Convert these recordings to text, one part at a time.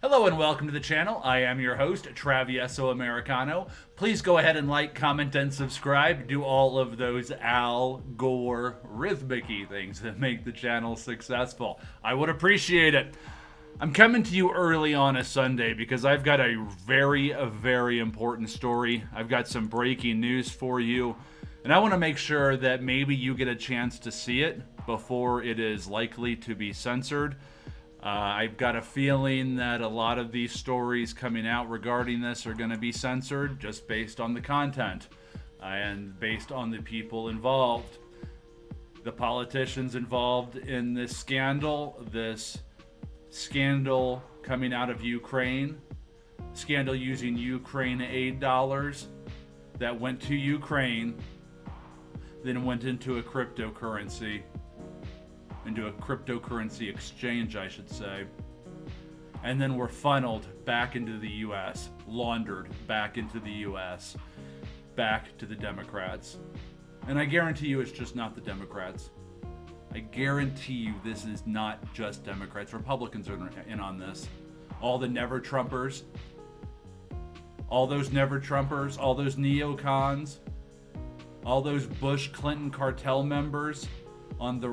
Hello and welcome to the channel. I am your host, Travieso Americano. Please go ahead and like, comment, and subscribe. Do all of those Al Gore rhythmic-y things that make the channel successful. I would appreciate it. I'm coming to you early on a Sunday because I've got a very important story. I've got some breaking news for you, and I want to make sure that maybe you get a chance to see it before it is likely to be censored. I've got a feeling that a lot of these stories coming out regarding this are going to be censored just based on the content and based on the people involved. The politicians involved in this scandal coming out of Ukraine, scandal using Ukraine aid dollars that went to Ukraine, then went into a cryptocurrency exchange, I should say, and then were funneled back into the U.S., laundered back into the U.S., back to the Democrats. And I guarantee you it's just not the Democrats. I guarantee you this is not just Democrats. Republicans are in on this. All the never-Trumpers, all those never-Trumpers, all those neocons, all those Bush-Clinton cartel members on the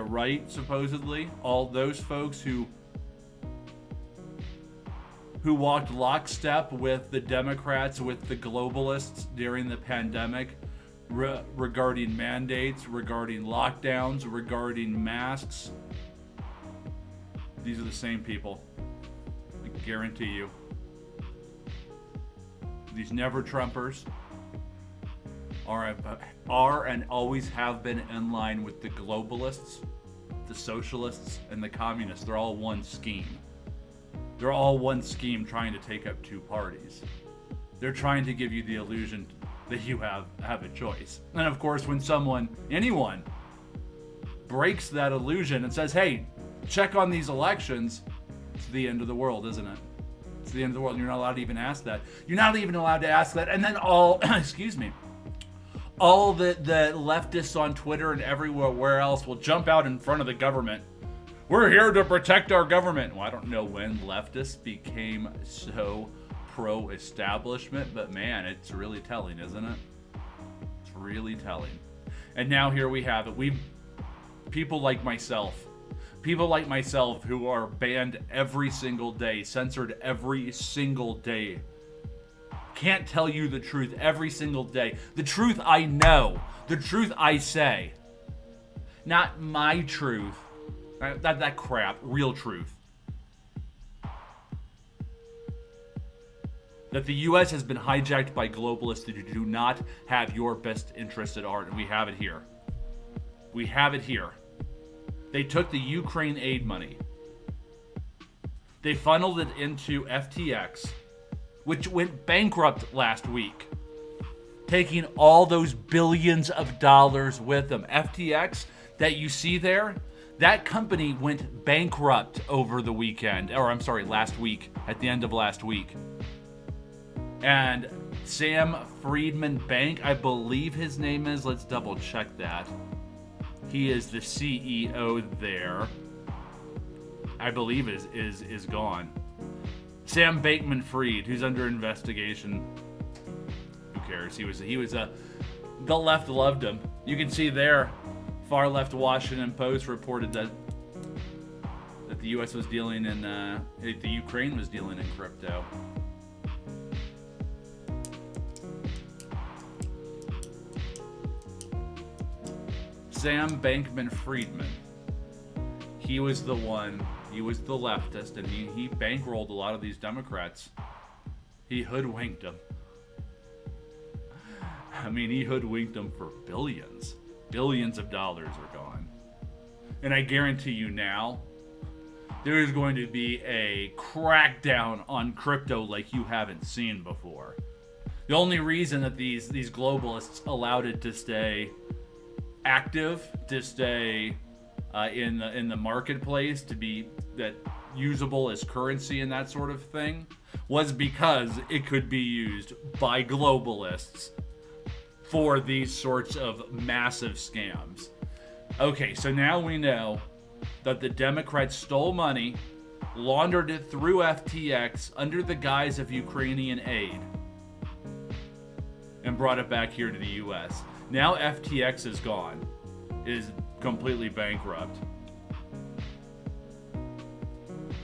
right, supposedly, all those folks who walked lockstep with the Democrats, with the globalists during the pandemic, regarding mandates, regarding lockdowns, regarding masks. These are the same people. I guarantee you. These never-Trumpers are and always have been in line with the globalists, the socialists, and the communists. They're all one scheme. They're all one scheme trying to take up two parties. They're trying to give you the illusion that you have a choice. And of course, when anyone, breaks that illusion and says, hey, check on these elections, it's the end of the world, isn't it? It's the end of the world, and you're not allowed to even ask that. You're not even allowed to ask that, and then all the leftists on Twitter and everywhere else will jump out in front of the government. We're here to protect our government. Well, I don't know when leftists became so pro-establishment, but man, it's really telling, isn't it? It's really telling. And now here we have it. People like myself who are banned every single day, censored every single day, can't tell you the truth every single day. The truth I know. The truth I say. Not my truth. That crap. Real truth. That the U.S. has been hijacked by globalists who do not have your best interest at heart. And we have it here. We have it here. They took the Ukraine aid money. They funneled it into FTX, which went bankrupt last week, taking all those billions of dollars with them. FTX that you see there, that company went bankrupt over the weekend, last week, at the end of last week. And Sam Friedman Bank, I believe his name is, let's double check that. He is the CEO there. I believe is gone. Sam Bankman-Fried, who's under investigation. Who cares? He was the left loved him. You can see there, far left Washington Post reported that the U.S. was dealing in, the Ukraine was dealing in crypto. Sam Bankman-Friedman. He was the one. He was the leftist, and he bankrolled a lot of these Democrats. He hoodwinked them. I mean, he hoodwinked them for billions. Billions of dollars are gone. And I guarantee you now, there is going to be a crackdown on crypto like you haven't seen before. The only reason that these globalists allowed it to stay active, to stay in the marketplace to be that usable as currency and that sort of thing was because it could be used by globalists for these sorts of massive scams. Okay, so now we know that the Democrats stole money, laundered it through FTX under the guise of Ukrainian aid, and brought it back here to the US. Now FTX is gone. It is completely bankrupt.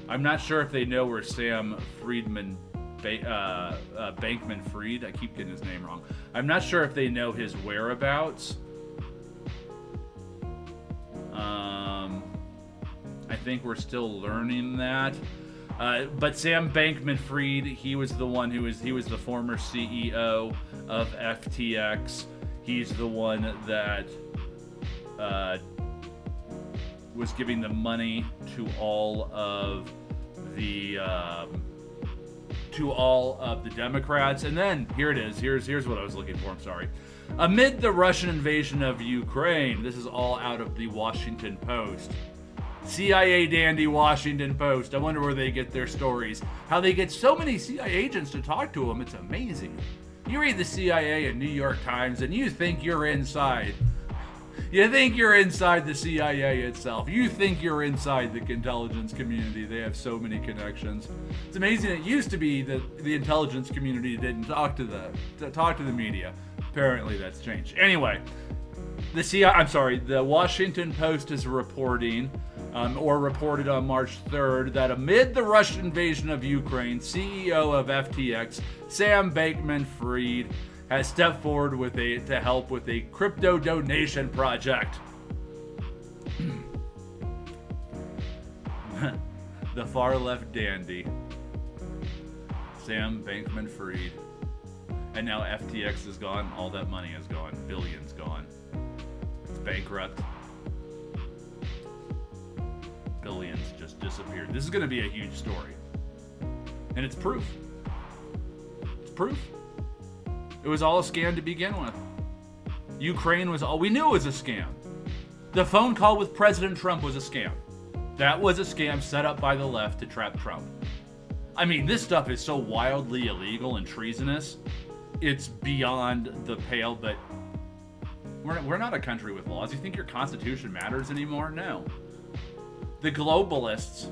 I'm not sure if they know where Sam Bankman-Fried, I keep getting his name wrong. I'm not sure if they know his whereabouts. I think we're still learning that. But Sam Bankman-Fried, he was the former CEO of FTX. He's the one that was giving the money to all of the Democrats. And then here it is. Here's what I was looking for. I'm sorry. Amid the Russian invasion of Ukraine, this is all out of the Washington Post. CIA dandy Washington Post. I wonder where they get their stories. How they get so many CIA agents to talk to them. It's amazing. You read the CIA and New York Times and you think you're inside. You think you're inside the CIA itself. You think you're inside the intelligence community. They have so many connections. It's amazing. It used to be that the intelligence community didn't talk to the media. Apparently that's changed. Anyway, the Washington Post is reporting, or reported on March 3rd, that amid the Russian invasion of Ukraine, CEO of FTX, Sam Bankman-Fried, has stepped forward to help with a crypto donation project. The far left dandy, Sam Bankman-Fried. And now FTX is gone. All that money is gone. Billions gone. It's bankrupt. Billions just disappeared. This is going to be a huge story. And it's proof. It's proof. It was all a scam to begin with. Ukraine was all we knew was a scam. The phone call with President Trump was a scam. That was a scam set up by the left to trap Trump. I mean, this stuff is so wildly illegal and treasonous. It's beyond the pale, but we're not a country with laws. You think your Constitution matters anymore? No. The globalists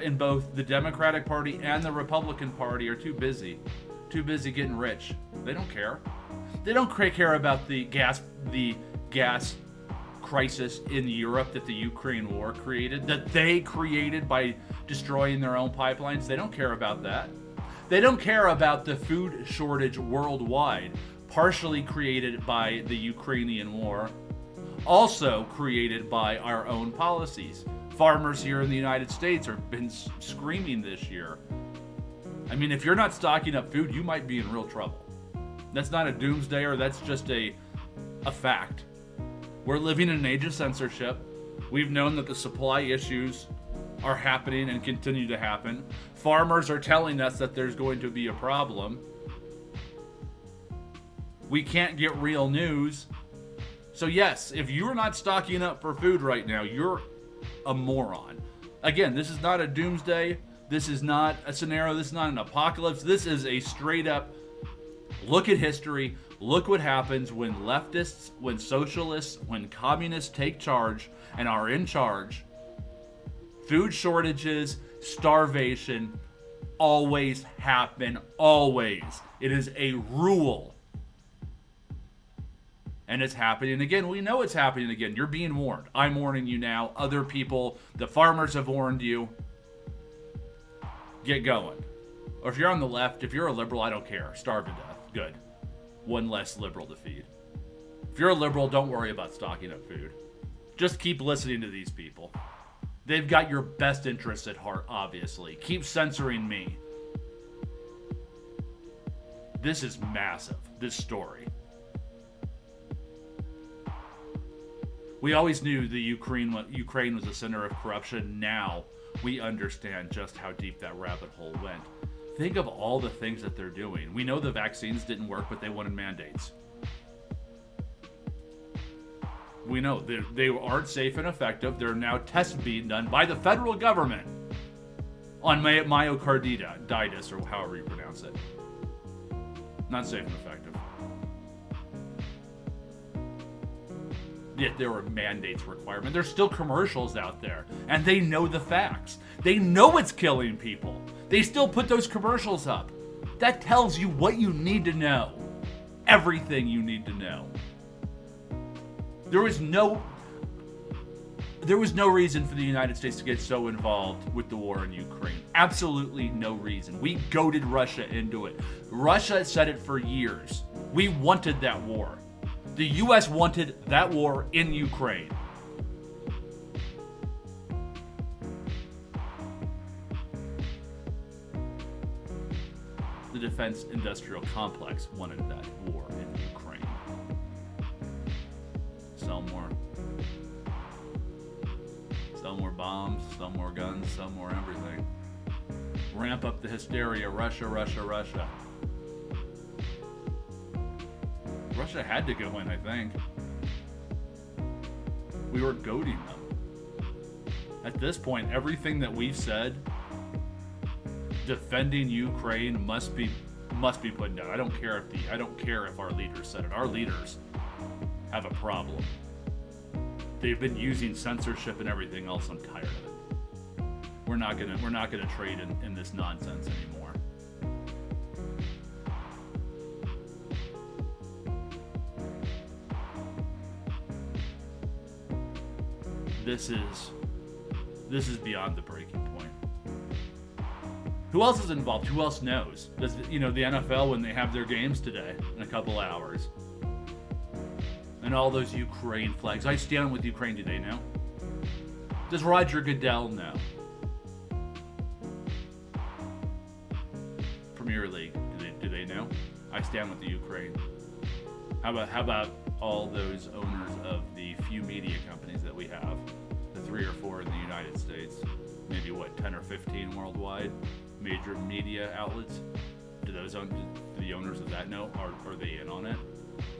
in both the Democratic Party and the Republican Party are too busy getting rich. They don't care. They don't care about the gas crisis in Europe that the Ukraine war created, that they created by destroying their own pipelines. They don't care about that. They don't care about the food shortage worldwide, partially created by the Ukrainian war, also created by our own policies. Farmers here in the United States have been screaming this year. I mean, if you're not stocking up food, you might be in real trouble. That's not a doomsdayer, that's just a fact. We're living in an age of censorship. We've known that the supply issues are happening and continue to happen. Farmers are telling us that there's going to be a problem. We can't get real news. So yes, if you're not stocking up for food right now, you're a moron. Again, this is not a doomsday. This is not a scenario. This is not an apocalypse. This is a straight up look at history. Look what happens when leftists, when socialists, when communists take charge and are in charge. Food shortages, starvation always happen. Always. It is a rule. And it's happening again. We know it's happening again. You're being warned. I'm warning you now. Other people, the farmers have warned you. Get going. Or if you're on the left, if you're a liberal, I don't care. Starve to death. Good. One less liberal to feed. If you're a liberal, don't worry about stocking up food. Just keep listening to these people. They've got your best interests at heart, obviously. Keep censoring me. This is massive, this story. We always knew the Ukraine was a center of corruption. Now we understand just how deep that rabbit hole went. Think of all the things that they're doing. We know the vaccines didn't work, but they wanted mandates. We know they aren't safe and effective. There are now tests being done by the federal government on myocarditis, or however you pronounce it. Not safe and effective. Yet there are mandates requirement. There's still commercials out there, and they know the facts. They know it's killing people. They still put those commercials up. That tells you what you need to know. Everything you need to know. There was no reason for the United States to get so involved with the war in Ukraine. Absolutely no reason. We goaded Russia into it. Russia said it for years. We wanted that war. The U.S. wanted that war in Ukraine. The defense industrial complex wanted that war in Ukraine. Sell more bombs, sell more guns, sell more everything. Ramp up the hysteria. Russia, Russia, Russia. Russia had to go in, I think. We were goading them. At this point, everything that we've said defending Ukraine must be put down. I don't care if our leaders said it. Our leaders have a problem. They've been using censorship and everything else. I'm tired of it. We're not gonna trade in this nonsense anymore. This is beyond the breaking point. Who else is involved? Who else knows? Does the NFL, when they have their games today in a couple hours, and all those Ukraine flags? I stand with Ukraine. Do they know? Does Roger Goodell know? Premier League. Do they know? I stand with the Ukraine. How about all those owners of the few media companies that we have? The 3 or 4 in the United States. Maybe 10 or 15 worldwide major media outlets. Do the owners of that know? Are they in on it?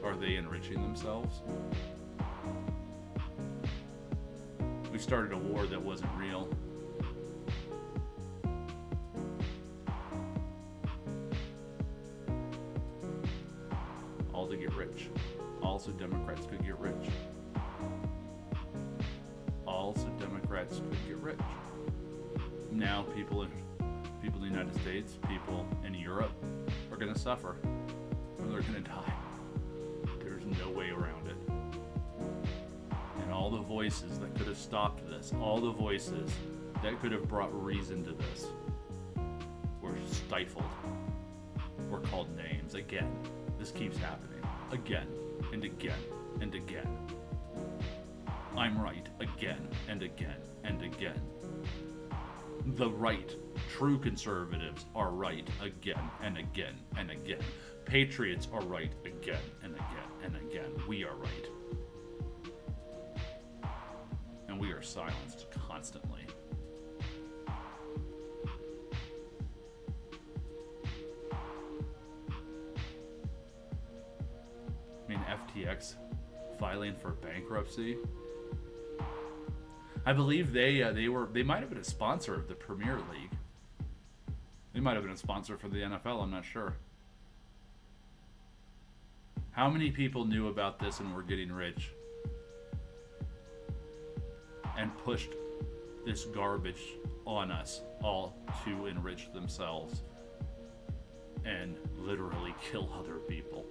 Are they enriching themselves? We started a war that wasn't real. All to get rich. Also, Democrats could get rich. Also, Democrats could get rich. Now, people in the United States, people in Europe are going to suffer. Or they're going to die. There's no way around it. And all the voices that could have stopped this, all the voices that could have brought reason to this, were stifled. Were called names. Again, this keeps happening. Again, and again, and again. I'm right. Again, and again, and again. The right, true conservatives are right again and again and again. Patriots are right again and again and again. We are right. And we are silenced constantly. I mean, FTX filing for bankruptcy. I believe they might have been a sponsor of the Premier League. They might have been a sponsor for the NFL, I'm not sure. How many people knew about this and were getting rich and pushed this garbage on us all to enrich themselves and literally kill other people?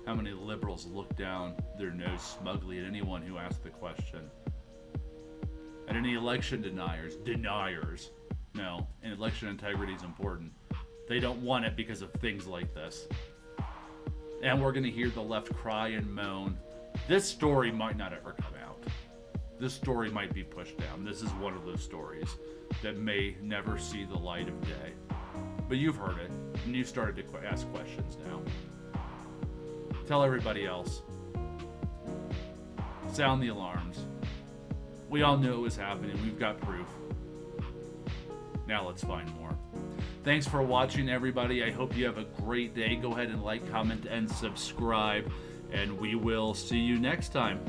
How many liberals look down their nose smugly at anyone who asks the question? At any election deniers. No, and election integrity is important. They don't want it because of things like this. And we're going to hear the left cry and moan. This story might not ever come out. This story might be pushed down. This is one of those stories that may never see the light of day. But you've heard it, and you've started to ask questions now. Tell everybody else. Sound the alarms. We all knew it was happening. We've got proof. Now let's find more. Thanks for watching, everybody. I hope you have a great day. Go ahead and like, comment, and subscribe, and we will see you next time.